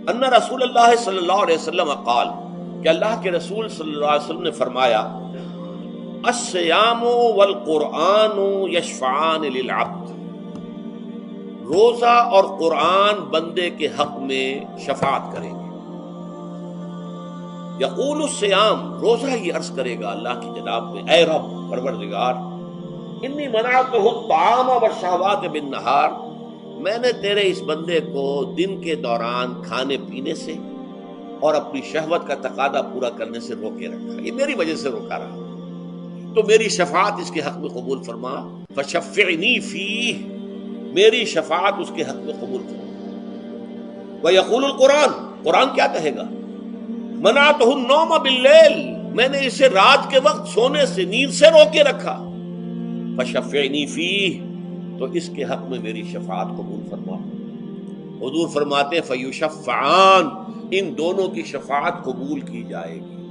ان رسول اللہ صلی اللہ علیہ وسلم قال کہ اللہ کے رسول صلی اللہ علیہ وسلم نے فرمایا الصیام والقرآن یشفعان للعبد، روزہ اور قرآن بندے کے حق میں شفاعت کریں گے۔ یقول الصیام، روزہ یہ عرض کرے گا اللہ کی جناب میں، اے رب پروردگار، انی منعتہ الطعام والشہوات بالنہار، میں نے تیرے اس بندے کو دن کے دوران کھانے پینے سے اور اپنی شہوت کا تقاضا پورا کرنے سے روکے رکھا، یہ میری وجہ سے روکا رہا، تو میری شفاعت اس کے حق میں قبول فرما، فشفعنی فیہ، میری شفاعت اس کے حق میں قبول فرما۔ ویقول القرآن، قرآن کیا کہے گا؟ منعتہ النوم باللیل، میں نے اسے رات کے وقت سونے سے، نیند سے روکے رکھا، فشفعنی فیہ، تو اس کے حق میں میری شفاعت قبول فرما۔ حضور فرماتے فیشفعان، ان دونوں کی شفاعت قبول کی جائے گی۔